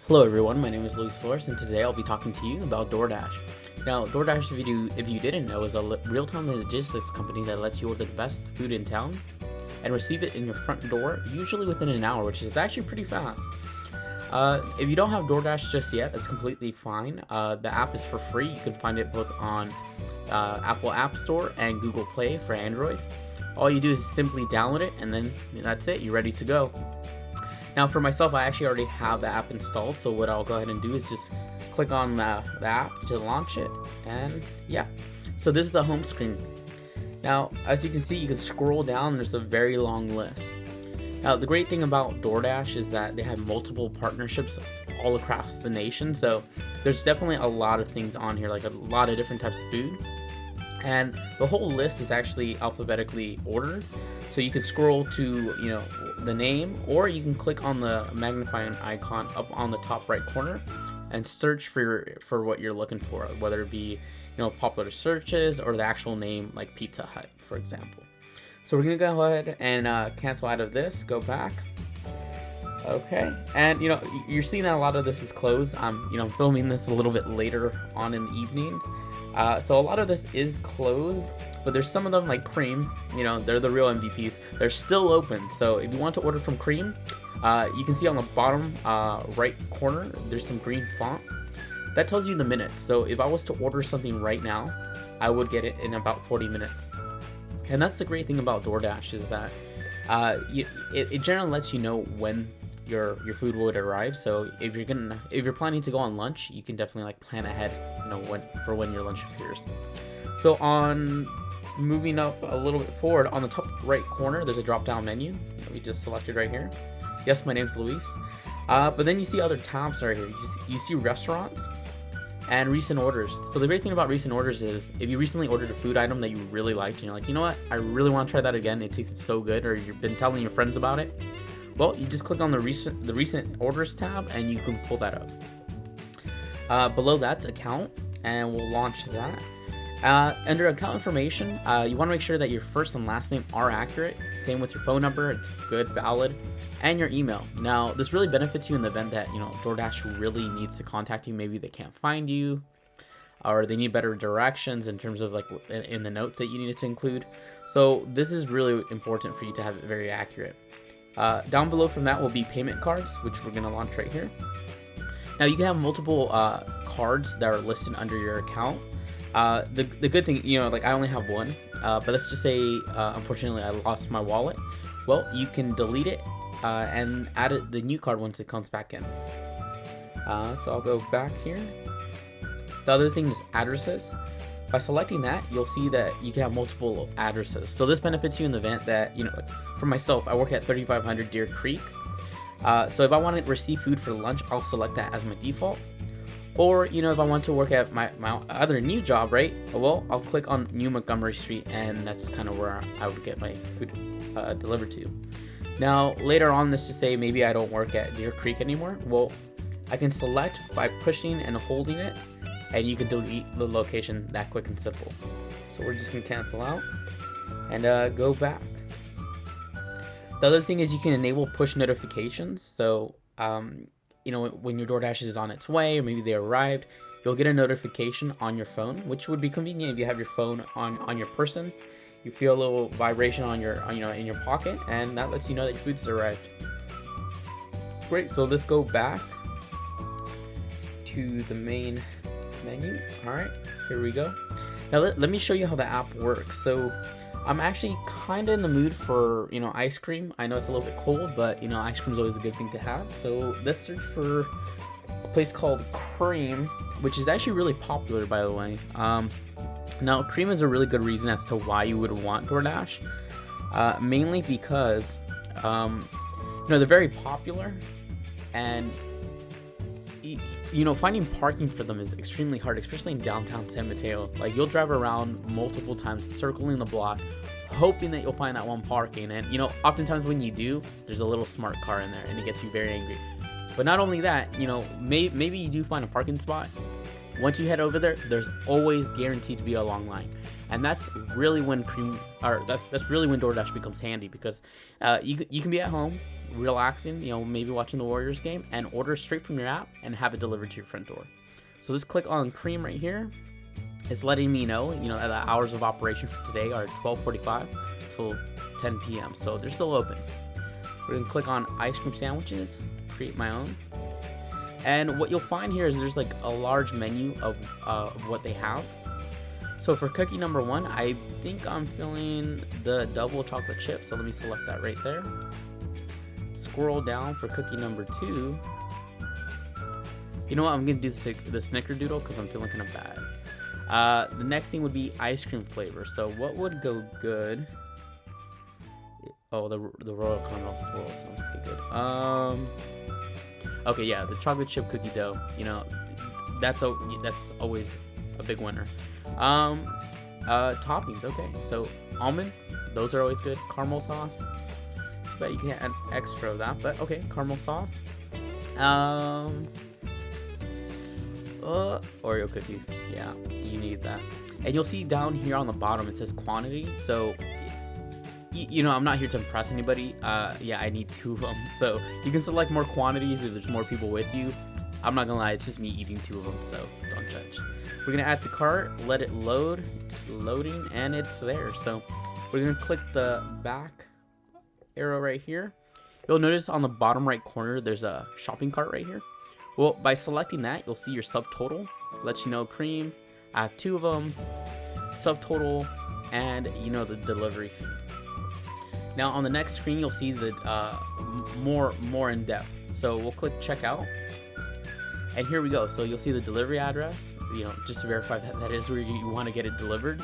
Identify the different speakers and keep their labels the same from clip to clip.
Speaker 1: Hello everyone, my name is Luis Flores, and today I'll be talking to you about DoorDash. Now, DoorDash, if you didn't know, is a real-time logistics company that lets you order the best food in town and receive it in your front door, usually within an hour, which is actually pretty fast. If you don't have DoorDash just yet, that's completely fine. The app is for free. You can find it both on Apple App Store and Google Play for Android. All you do is simply download it, and then that's it. You're ready to go. Now for myself, I actually already have the app installed, so what I'll go ahead and do is just click on the app to launch it, and yeah. So this is the home screen. Now, as you can see, you can scroll down, and there's a very long list. Now, the great thing about DoorDash is that they have multiple partnerships all across the nation, so there's definitely a lot of things on here, like a lot of different types of food. And the whole list is actually alphabetically ordered. So you can scroll to, the name, or you can click on the magnifying icon up on the top right corner and search for what you're looking for, whether it be, popular searches or the actual name like Pizza Hut, for example. So we're gonna go ahead and cancel out of this, go back. Okay, and you're seeing that a lot of this is closed. I'm filming this a little bit later on in the evening. So a lot of this is closed, but there's some of them like Cream, they're the real MVPs. They're still open. So if you want to order from Cream, you can see on the bottom right corner, there's some green font. That tells you the minutes. So if I was to order something right now, I would get it in about 40 minutes. And that's the great thing about DoorDash is that it generally lets you know when your food would arrive. So if you're planning to go on lunch, you can definitely plan ahead, when your lunch appears. So on moving up a little bit forward, on the top right corner, there's a drop down menu that we just selected right here. Yes, my name's Luis. But then you see other tabs right here. You see restaurants and recent orders. So the great thing about recent orders is if you recently ordered a food item that you really liked and you're like, you know what, I really want to try that again, it tasted so good, or you've been telling your friends about it, well, you just click on the recent orders tab and you can pull that up. Below that's account, and we'll launch that. Under account information, you want to make sure that your first and last name are accurate. Same with your phone number, it's good, valid, and your email. Now, this really benefits you in the event that DoorDash really needs to contact you. Maybe they can't find you, or they need better directions in terms of in the notes that you needed to include. So this is really important for you to have it very accurate. Down below from that will be payment cards, which we're going to launch right here. Now you can have multiple cards that are listed under your account. The good thing, I only have one, but let's just say, unfortunately, I lost my wallet. Well, you can delete it and add the new card once it comes back in. So I'll go back here. The other thing is addresses. By selecting that, you'll see that you can have multiple addresses. So this benefits you in the event that, for myself, I work at 3500 Deer Creek. So if I want to receive food for lunch, I'll select that as my default. Or, if I want to work at my other new job, right? Well, I'll click on New Montgomery Street, and that's kind of where I would get my food delivered to. Now, later on, let's just say maybe I don't work at Deer Creek anymore. Well, I can select by pushing and holding it, and you can delete the location that quick and simple. So we're just going to cancel out and go back. The other thing is you can enable push notifications. So, when your DoorDash is on its way, or maybe they arrived, you'll get a notification on your phone, which would be convenient if you have your phone on your person. You feel a little vibration on your in your pocket, and that lets you know that your food's arrived. Great. So let's go back to the main menu. All right, here we go. Now let me show you how the app works. So I'm actually kind of in the mood for, ice cream. I know it's a little bit cold, but, ice cream is always a good thing to have. So let's search for a place called Cream, which is actually really popular, by the way. Now, Cream is a really good reason as to why you would want DoorDash. Mainly because, they're very popular, and finding parking for them is extremely hard, especially in downtown San Mateo. You'll drive around multiple times, circling the block, hoping that you'll find that one parking. And, oftentimes when you do, there's a little smart car in there, and it gets you very angry. But not only that, maybe you do find a parking spot. Once you head over there, there's always guaranteed to be a long line. And that's really when that's really when DoorDash becomes handy, because you can be at home, relaxing, maybe watching the Warriors game, and order straight from your app and have it delivered to your front door. So just click on cream right here. It's letting me know, that the hours of operation for today are 12:45 till 10 p.m. So they're still open. We're gonna click on ice cream sandwiches, create my own. And what you'll find here is there's like a large menu of what they have. So for cookie number 1, I think I'm feeling the double chocolate chip. So let me select that right there. Scroll down for cookie number 2. You know what? I'm gonna do the snickerdoodle because I'm feeling kind of bad. The next thing would be ice cream flavor. So what would go good? Oh, the royal caramel swirl sounds pretty good. Okay, yeah, the chocolate chip cookie dough. That's always a big winner. Toppings. Okay, so almonds. Those are always good. Caramel sauce. Too bad you can't add extra of that, but okay, caramel sauce. Oreo cookies. Yeah, you need that. And you'll see down here on the bottom it says quantity. So I'm not here to impress anybody. Yeah, I need 2 of them. So you can select more quantities if there's more people with you. I'm not gonna lie, it's just me eating 2 of them, so don't judge. We're gonna add to cart, let it load. It's loading, and it's there. So we're gonna click the back arrow right here. You'll notice on the bottom right corner there's a shopping cart right here. Well, by selecting that, you'll see your subtotal. Lets you know cream. I have 2 of them. Subtotal, and the delivery fee. Now on the next screen, you'll see the more in depth. So we'll click checkout, and here we go. So you'll see the delivery address. Just to verify that is where you want to get it delivered.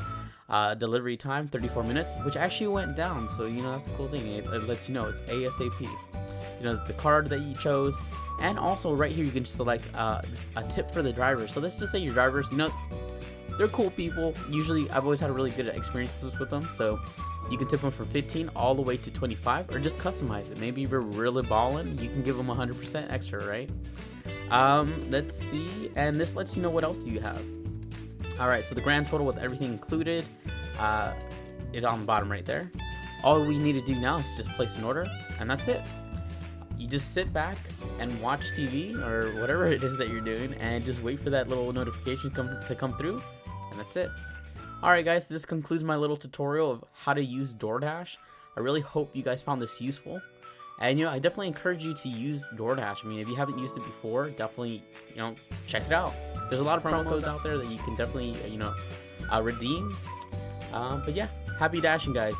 Speaker 1: Delivery time 34 minutes, which actually went down. So that's the cool thing. It lets you know it's ASAP. The card that you chose, and also right here you can select a tip for the driver. So let's just say your drivers, they're cool people. Usually, I've always had really good experiences with them. So you can tip them from 15 all the way to 25, or just customize it. Maybe you're really balling, you can give them 100% extra, right? Let's see, and this lets you know what else you have. All right, so the grand total with everything included is on the bottom right there. All we need to do now is just place an order, and that's it. You just sit back and watch TV or whatever it is that you're doing, and just wait for that little notification to come through, and that's it. Alright guys, this concludes my little tutorial of how to use DoorDash. I really hope you guys found this useful. And I definitely encourage you to use DoorDash. I mean, if you haven't used it before, definitely, check it out. There's a lot of promo codes out there that you can definitely, redeem. But yeah, happy dashing guys.